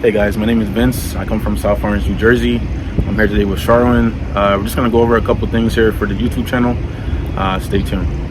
Hey guys, my name is Vince. I come from South Orange, New Jersey. I'm here today with Sharwin. We're just going to go over a couple things here for the YouTube channel. Stay tuned.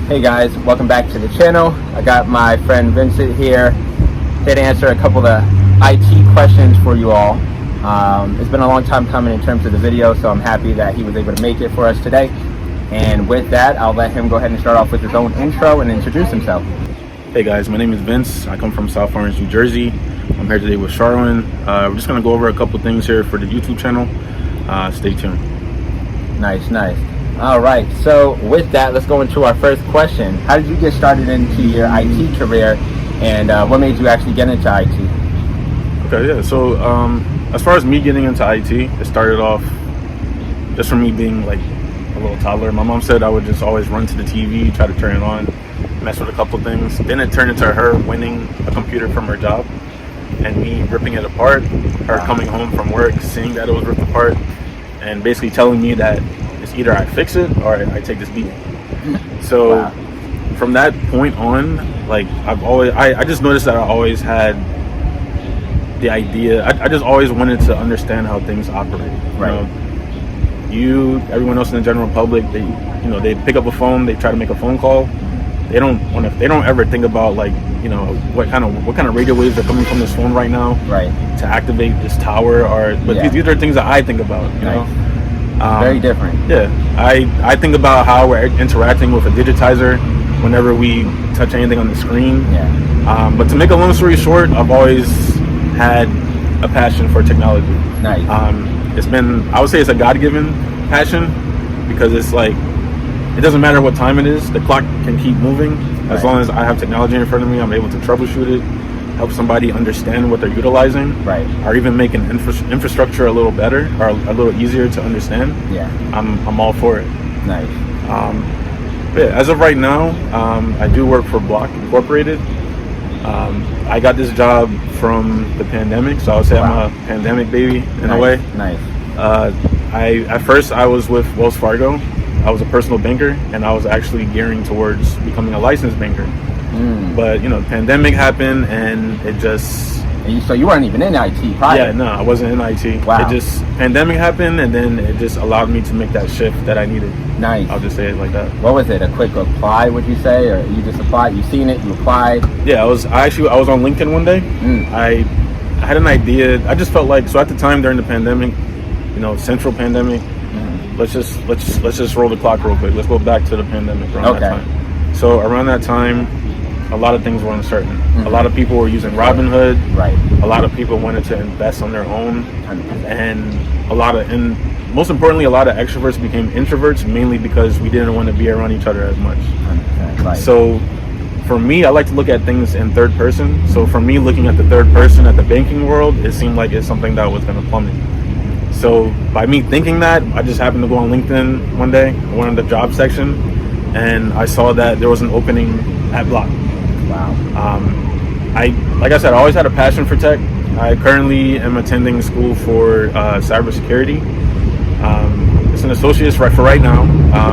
Hey guys, welcome back to the channel. I got my friend Vincent here to answer a couple of IT questions for you all. It's been a long time coming in terms of the video, so I'm happy that he was able to make it for us today. And with that, I'll let him go ahead and start off with his own intro and introduce himself. Hey guys, my name is Vince. I come from South Orange, New Jersey. I'm here today with Sharwin. We're just going to go over a couple things here for the YouTube channel. Stay tuned. Nice. All right, so with that, let's go into our first question. How did you get started into your IT career, and what made you actually get into IT? Okay, yeah. So as far as me getting into IT, it started off just from me being like a little toddler. My mom said I would just always run to the TV, try to turn it on, mess with a couple things. Then it turned into her winning a computer from her job and me ripping it apart, her coming home from work, seeing that it was ripped apart, and basically telling me that it's either I fix it or I take this beating. So from that point on, like I just noticed that I always had the idea. I just always wanted to understand how things operate. Right. Everyone else in the general public, they pick up a phone, they try to make a phone call. They don't ever think about like, what kind of radio waves are coming from this phone right now, right, to activate this tower, these are things that I think about, you know. Very different. Yeah, I think about how we're interacting with a digitizer whenever we touch anything on the screen. Yeah. But to make a long story short, I've always had a passion for technology. Nice. I would say it's a God-given passion, because it's like, it doesn't matter what time it is, the clock can keep moving. As long as I have technology in front of me, I'm able to troubleshoot it, help somebody understand what they're utilizing, right, or even make an infrastructure a little better or a little easier to understand. Yeah, I'm all for it. Nice. Yeah, as of right now, I do work for Block Incorporated. I got this job from the pandemic, so I would say I'm a pandemic baby in a way. Nice. At first I was with Wells Fargo. I was a personal banker, and I was actually gearing towards becoming a licensed banker. But the pandemic happened, and it just... So you weren't even in IT prior? Yeah, no, I wasn't in IT. Wow. Pandemic happened, and then it just allowed me to make that shift that I needed. Nice. I'll just say it like that. What was it? A quick apply, would you say, or you just applied? You seen it? You applied? Yeah, I was on LinkedIn one day. I had an idea. I just felt like, so at the time during the pandemic, central pandemic. Let's just roll the clock real quick. Let's go back to the pandemic around that time. So around that time, a lot of things were uncertain. A lot of people were using Robinhood. Right. A lot of people wanted to invest on their own, 100%. and most importantly, a lot of extroverts became introverts, mainly because we didn't want to be around each other as much. 100%. Right. So for me, I like to look at things in third person. So for me, looking at the third person at the banking world, it seemed like it's something that was going to plummet. So by me thinking that, I just happened to go on LinkedIn one day, I went on the job section, and I saw that there was an opening at Block. Wow. Like I said, I always had a passion for tech. I currently am attending school for cybersecurity. It's an associate's for right now,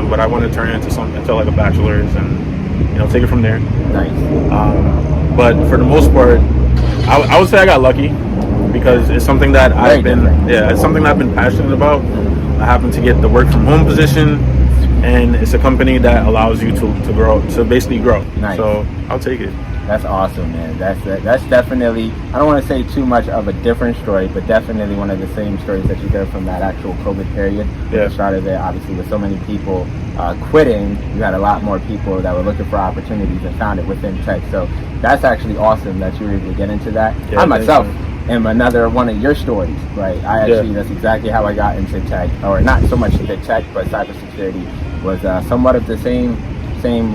but I want to turn it into like a bachelor's and take it from there. Nice. But for the most part, I would say I got lucky, because it's something that I've been passionate about. I happen to get the work from home position, and it's a company that allows you to grow, to basically grow. Nice. So I'll take it. That's awesome, man. That's definitely, I don't want to say too much of a different story, but definitely one of the same stories that you hear from that actual COVID period. Yeah. You started there, obviously, with so many people quitting. You had a lot more people that were looking for opportunities and found it within tech. So that's actually awesome that you were able to get into that. Yeah, I myself am another one of your stories, right? That's exactly how I got into tech, or not so much into tech, but cybersecurity was somewhat of the same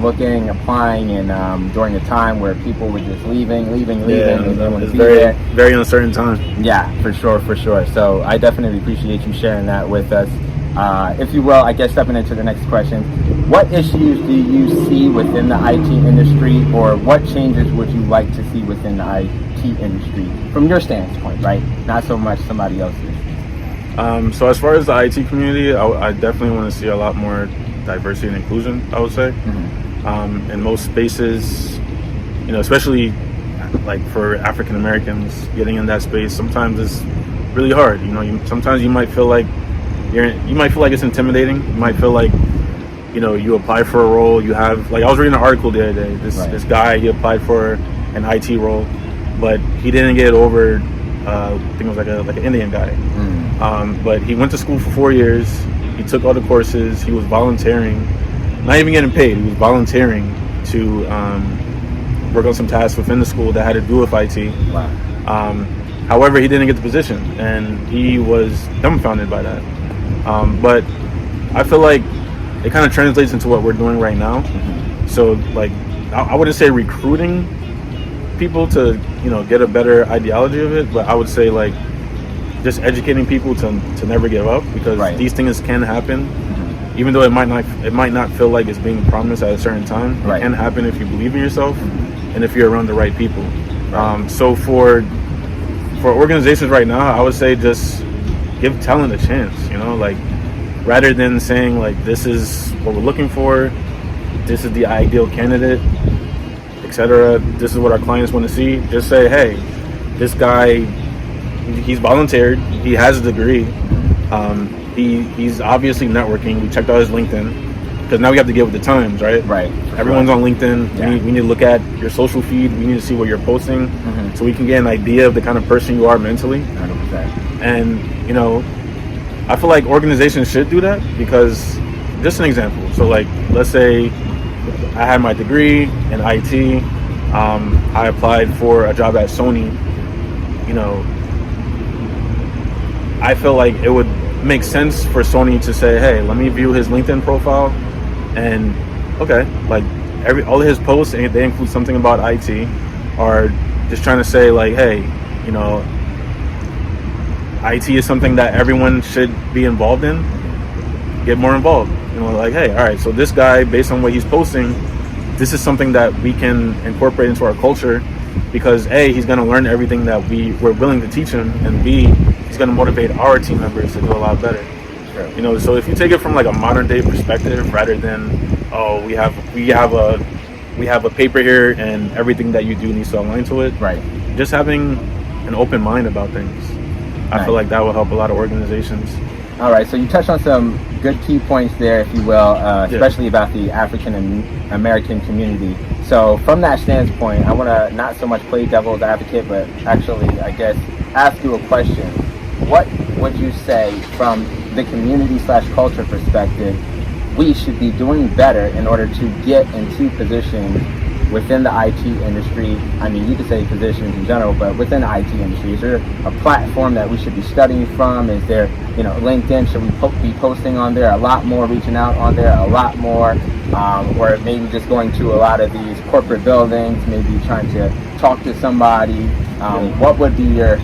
looking, applying, and during a time where people were just leaving. It's very uncertain time. Yeah, for sure. So I definitely appreciate you sharing that with us. If you will, I guess stepping into the next question, what issues do you see within the IT industry, or what changes would you like to see within the IT industry from your standpoint, right? Not so much somebody else's. So as far as the IT community, I definitely want to see a lot more diversity and inclusion, I would say. In most spaces, especially like for African Americans, getting in that space sometimes is really hard. Sometimes you might feel like it's intimidating. You might feel like, you apply for a role, you have, like, I was reading an article the other day, this guy, he applied for an IT role, but he didn't get over, I think it was like an Indian guy. But he went to school for 4 years, he took all the courses, he was volunteering, not even getting paid, he was volunteering to work on some tasks within the school that had to do with IT. Wow. However, he didn't get the position, and he was dumbfounded by that. But I feel like it kind of translates into what we're doing right now. So, like, I wouldn't say recruiting people to, get a better ideology of it, but I would say, like, just educating people to never give up, because these things can happen. Even though it might not feel like it's being promised at a certain time. It can happen if you believe in yourself and if you're around the right people. So for organizations right now, I would say just give talent a chance, like, rather than saying, like, this is what we're looking for, this is the ideal candidate, etc., this is what our clients want to see, just say, hey, this guy, he's volunteered, he has a degree, he's obviously networking, we checked out his LinkedIn, because now we have to get with the times, right? Everyone's on LinkedIn. We need to look at your social feed, we need to see what you're posting, so we can get an idea of the kind of person you are mentally. 100%. And I feel like organizations should do that, because, just an example, so, like, let's say I had my degree in IT, I applied for a job at Sony. I feel like it would make sense for Sony to say, hey, let me view his LinkedIn profile, and okay, like, all of his posts, and they include something about IT, are just trying to say, like, hey, IT is something that everyone should be involved in. Get more involved. Like, hey, all right, so this guy, based on what he's posting, this is something that we can incorporate into our culture, because A, he's going to learn everything that we're willing to teach him, and B, he's going to motivate our team members to do a lot better. Sure. So if you take it from, like, a modern day perspective, rather than, oh, we have a paper here and everything that you do needs to align to it. Just having an open mind about things. I feel like that will help a lot of organizations. All right, so you touched on some good key points there, if you will, especially about the African American community. So from that standpoint, I want to not so much play devil's advocate, but actually, I guess, ask you a question. What would you say from the community/culture perspective we should be doing better in order to get into positions within the IT industry? I mean, you could say positions in general, but within the IT industry, is there a platform that we should be studying from? Is there, LinkedIn, should we be posting on there a lot more, reaching out on there a lot more, or maybe just going to a lot of these corporate buildings, maybe trying to talk to somebody? What would be your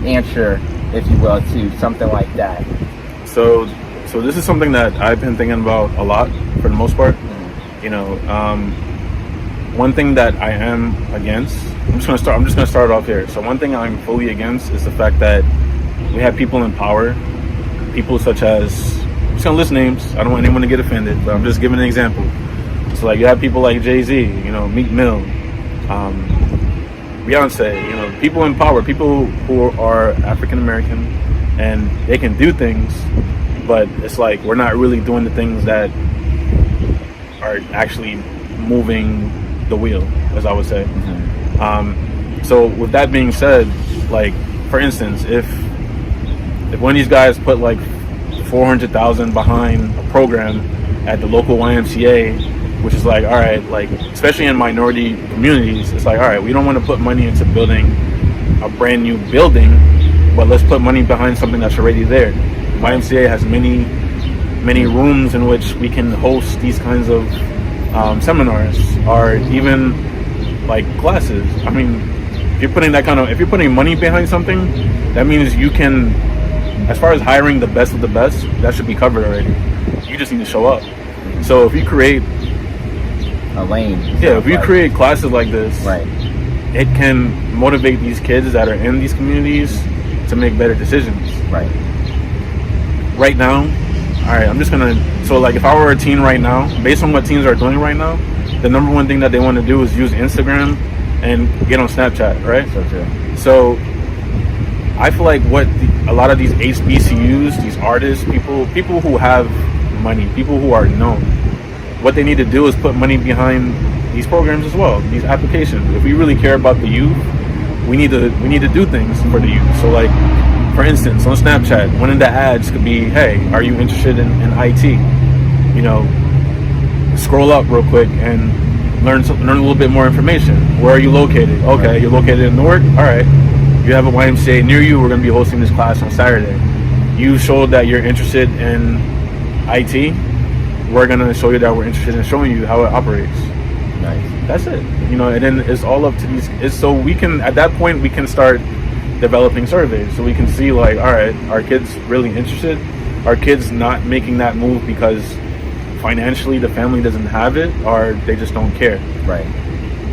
answer, if you will, to something like that? So this is something that I've been thinking about a lot, for the most part. One thing that I am against, I'm just gonna start off here. So one thing I'm fully against is the fact that we have people in power, people such as, I'm just gonna list names, I don't want anyone to get offended, but I'm just giving an example. So, like, you have people like Jay-Z, Meek Mill, Beyonce, people in power, people who are African American, and they can do things, but it's like we're not really doing the things that are actually moving the wheel, as I would say. So with that being said, like, for instance, if one of these guys put like $400,000 behind a program at the local YMCA, which is like, all right, like, especially in minority communities, it's like, all right, we don't want to put money into building a brand new building, but let's put money behind something that's already there. YMCA has many rooms in which we can host these kinds of seminars, or even like classes. I mean, if you're putting money behind something, that means you can, as far as hiring the best of the best, that should be covered already. You just need to show up. So if you create a lane, if you create classes like this, right, it can motivate these kids that are in these communities to make better decisions. Right now, all right, I'm just gonna, so like if I were a teen right now, based on what teens are doing right now, the number one thing that they want to do is use Instagram and get on Snapchat, right? So true. So I feel like what a lot of these HBCUs, these artists, people who have money, people who are known, what they need to do is put money behind these programs as well, these applications. If we really care about the youth, we need to do things for the youth. So like, for instance, on Snapchat, one of the ads could be, hey, are you interested in IT? You know, scroll up real quick and learn a little bit more information. Where are you located? Okay, you're located in Newark? All right. You have a YMCA near you. We're going to be hosting this class on Saturday. You showed that you're interested in IT. We're going to show you that we're interested in showing you how it operates. Nice. That's it. You know, and then it's all up to these. So we can, at that point, we can start developing surveys, so we can see like, all right, are kids really interested? Are kids not making that move because financially the family doesn't have it, or they just don't care? Right.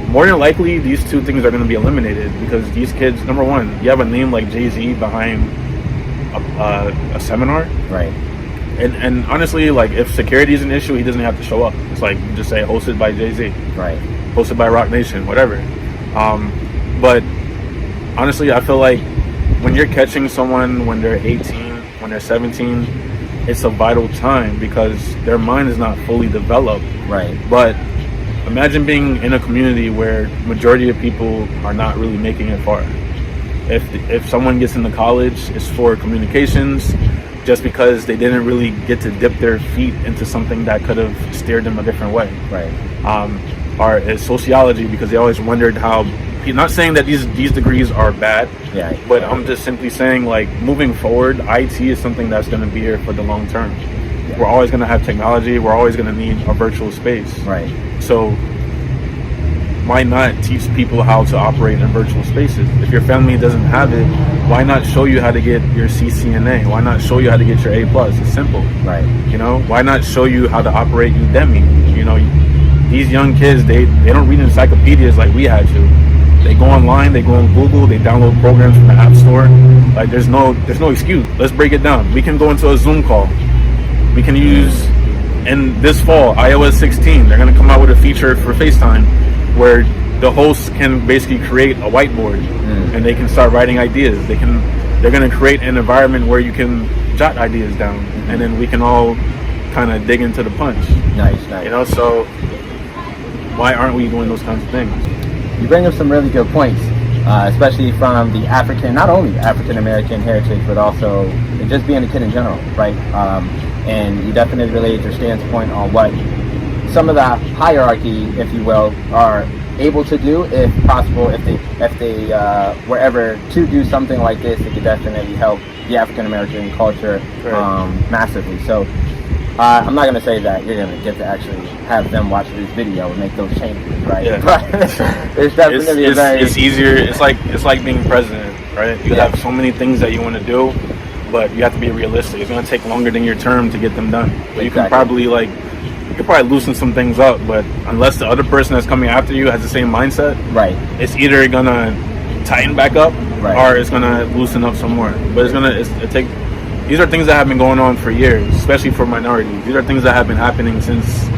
More than likely, these two things are going to be eliminated because these kids, number one, you have a name like Jay-Z behind a seminar, right? And honestly, like if security is an issue, he doesn't have to show up. It's like you just say hosted by Jay-Z, right? Hosted by Rock Nation, whatever. But honestly, I feel like when you're catching someone when they're 18, when they're 17, it's a vital time because their mind is not fully developed. Right. But imagine being in a community where majority of people are not really making it far. If someone gets into college, it's for communications, just because they didn't really get to dip their feet into something that could have steered them a different way. Right. Or it's sociology because they always wondered how. Not saying that these degrees are bad, yeah, but I'm just simply saying like moving forward, IT is something that's going to be here for the long term. Yeah. We're always going to have technology. We're always going to need a virtual space. Right. So why not teach people how to operate in virtual spaces? If your family doesn't have it, why not show you how to get your CCNA? Why not show you how to get your A+? It's simple. Right. You know, why not show you how to operate Udemy? You know, these young kids, they don't read encyclopedias like we had to. They go online, they go on Google, they download programs from the App Store. Like there's no excuse. Let's break it down. We can go into a Zoom call. We can use, in this fall, iOS 16, they're gonna come out with a feature for FaceTime where the hosts can basically create a whiteboard and they can start writing ideas. They're gonna create an environment where you can jot ideas down and then we can all kind of dig into the punch. Nice. You know, so why aren't we doing those kinds of things? You bring up some really good points, especially from the not only African American heritage, but also just being a kid in general, right? And you definitely relayed your stance point on what some of the hierarchy, if you will, are able to do, if possible, if they were ever to do something like this, it could definitely help the African American culture massively. So I'm not going to say that you're going to get to actually have them watch this video and make those changes, right? Yeah. But it's definitely it's easier. It's like being president, right? You have so many things that you want to do, but you have to be realistic. It's going to take longer than your term to get them done. But you can probably loosen some things up, but unless the other person that's coming after you has the same mindset, right, it's either going to tighten back up or it's going to loosen up some more. But these are things that have been going on for years, especially for minorities. These are things that have been happening since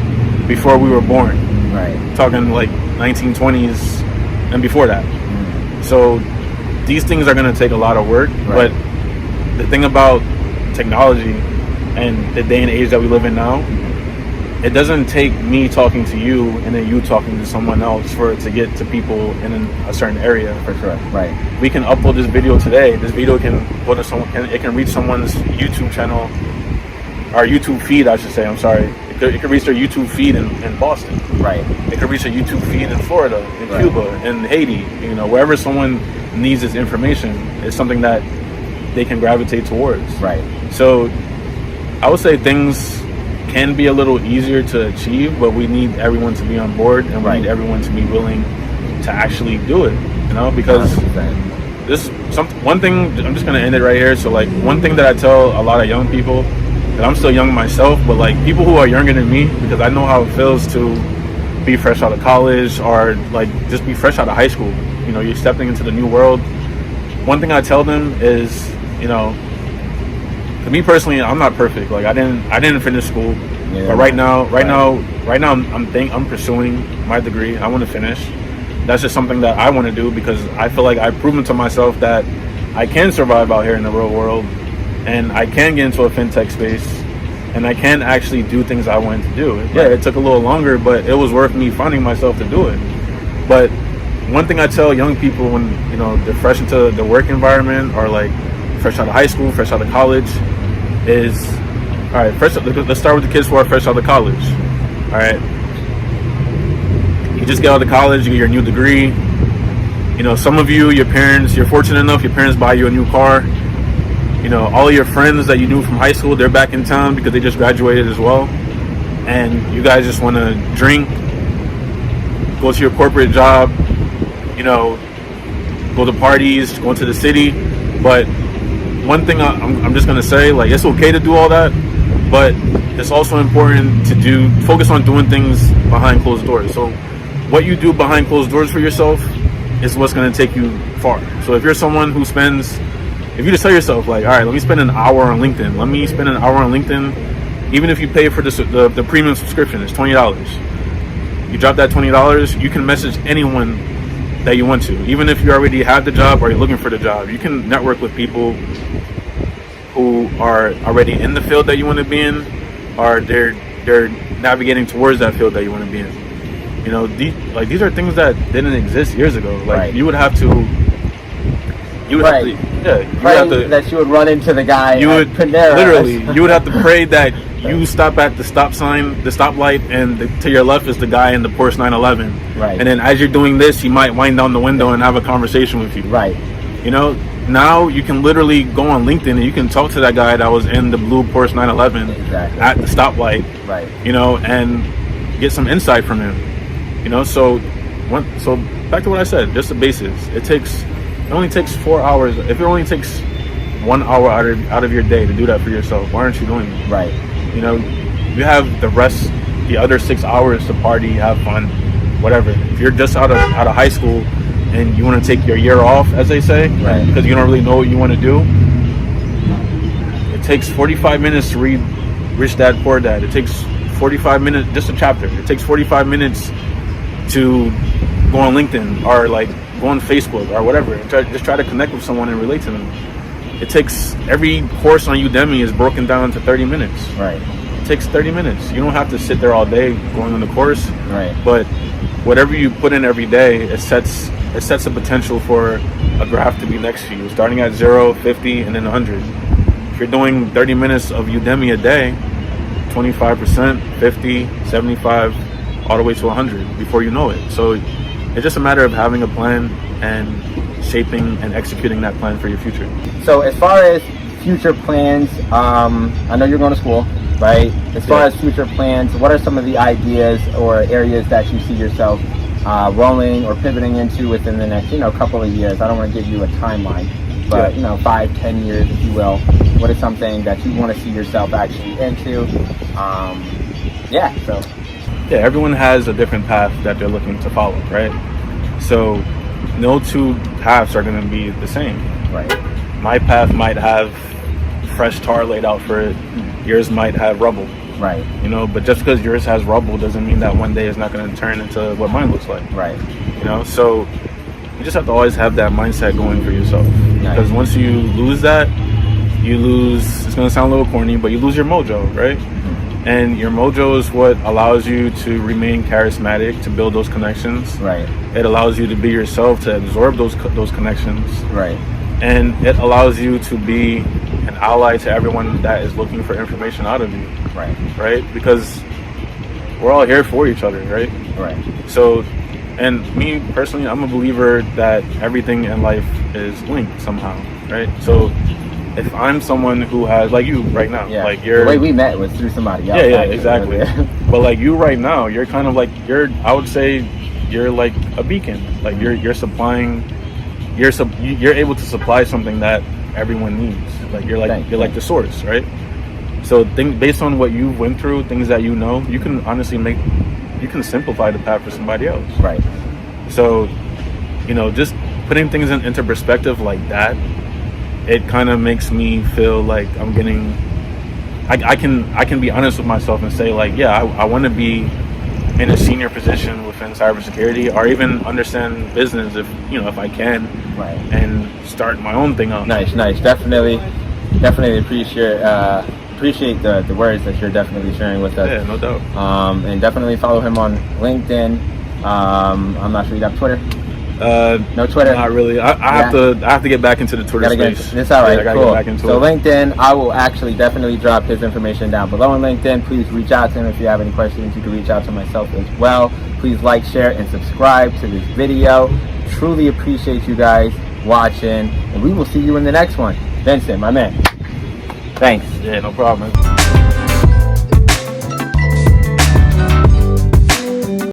before we were born. Right. Talking like 1920s and before that. So these things are going to take a lot of work. But the thing about technology and the day and age that we live in now, it doesn't take me talking to you and then you talking to someone else for it to get to people in a certain area. For sure, right. We can upload this video today. This video can go to someone. It can reach someone's YouTube channel, or YouTube feed, I should say. I'm sorry. It could reach their YouTube feed in Boston. Right. It could reach a YouTube feed in Florida, in Cuba, in Haiti. You know, wherever someone needs this information is something that they can gravitate towards. Right. So I would say things can be a little easier to achieve, but we need everyone to be on board, and we need everyone to be willing to actually do it, you know, because 100%. One thing, I'm just going to end it right here. So like one thing that I tell a lot of young people, and I'm still young myself, but like people who are younger than me, because I know how it feels to be fresh out of college or like just be fresh out of high school. You know, you're stepping into the new world. One thing I tell them is, you know, to me personally, I'm not perfect. Like I didn't finish school, but right now I'm pursuing my degree. I want to finish. That's just something that I want to do because I feel like I've proven to myself that I can survive out here in the real world, and I can get into a fintech space, and I can actually do things I wanted to do. Yeah, it took a little longer, but it was worth me finding myself to do it. But one thing I tell young people when, you know, they're fresh into the work environment or like fresh out of high school, fresh out of college, is, all right, first let's start with the kids who are fresh out of college. All right, you just get out of college, you get your new degree. You know, some of you, your parents, you're fortunate enough, your parents buy you a new car. You know, all of your friends that you knew from high school, they're back in town because they just graduated as well. And you guys just want to drink, go to your corporate job, you know, go to parties, go into the city. But one thing I'm just going to say, like, it's okay to do all that, but it's also important to focus on doing things behind closed doors. So what you do behind closed doors for yourself is what's going to take you far. So if you're someone who if you just tell yourself, like, all right, let me spend an hour on LinkedIn. Let me spend an hour on LinkedIn. Even if you pay for the premium subscription, it's $20. You drop that $20, you can message anyone that you want to. Even if you already have the job or you're looking for the job, you can network with people who are already in the field that you want to be in, or they're navigating towards that field that you want to be in. You know, these are things that didn't exist years ago. Like you would have to, that you would run into the guy. You would Panera. Literally, you would have to pray that you stop at the stop sign, the stoplight, and to your left is the guy in the Porsche 911. Right. And then as you're doing this, he might wind down the window and have a conversation with you. Right. You know, now you can literally go on LinkedIn and you can talk to that guy that was in the blue Porsche 911 at the stoplight. Right. You know, and get some insight from him. You know, so back to what I said, just the basics. It only takes 4 hours. If it only takes 1 hour out of your day to do that for yourself, why aren't you doing it? Right. You know, you have the other 6 hours to party, have fun, whatever. If you're just out of high school and you want to take your year off, as they say, because you don't really know what you want to do, it takes 45 minutes to read Rich Dad Poor Dad. It takes 45 minutes, just a chapter. It takes 45 minutes to go on LinkedIn or like go on Facebook or whatever. Just try to connect with someone and relate to them. It takes, every course on Udemy is broken down to 30 minutes. Right. It takes 30 minutes. You don't have to sit there all day going on the course. Right. But whatever you put in every day, it sets the potential for a graph to be next to you, starting at 0, 50, and then 100. If you're doing 30 minutes of Udemy a day, 25%, 50, 75, all the way to 100 before you know it. So it's just a matter of having a plan and shaping and executing that plan for your future. So as far as future plans, I know you're going to school, right? As far as future plans, what are some of the ideas or areas that you see yourself rolling or pivoting into within the next, couple of years? I don't want to give you a timeline, but 5-10 years, if you will. What is something that you want to see yourself actually into? Yeah, everyone has a different path that they're looking to follow, right? So no two paths are going to be the same. Right. My path might have fresh tar laid out for it. Yours might have rubble. Right. But just because yours has rubble doesn't mean that one day it's not going to turn into what mine looks like. Right. So you just have to always have that mindset going for yourself. Because once you lose that, it's going to sound a little corny, but you lose your mojo, right? And your mojo is what allows you to remain charismatic, to build those connections. Right. It allows you to be yourself, to absorb those connections. Right. And it allows you to be an ally to everyone that is looking for information out of you. Right. Right? Because we're all here for each other, right? Right. So And me personally, I'm a believer that everything in life is linked somehow, right? So if I'm someone who has, like you right now, Yeah. like you're, the way we met was through somebody else. yeah, actually. exactly. But like you right now, you're kind of like, I would say you're like a beacon. Like you're supplying, you're able to supply something that everyone needs. Like you're like the source, right? So based on what you went through, things that you know, you can honestly you can simplify the path for somebody else. Right. So, just putting things into perspective like that, it kind of makes me feel like I'm getting, I can be honest with myself and say like, yeah, I want to be in a senior position within cybersecurity, or even understand business if I can, right, and start my own thing out. Nice. Definitely appreciate the words that you're definitely sharing with us. Yeah, no doubt. And definitely follow him on LinkedIn. I'm not sure you got Twitter. No Twitter. Not really. I have to get back into the Twitter space. It's all right. Yeah, I gotta cool. get back into so it. LinkedIn, I will actually definitely drop his information down below on LinkedIn. Please reach out to him if you have any questions. You can reach out to myself as well. Please like, share, and subscribe to this video. Truly appreciate you guys watching, and we will see you in the next one. Vincent, my man. Thanks. Yeah, no problem, man.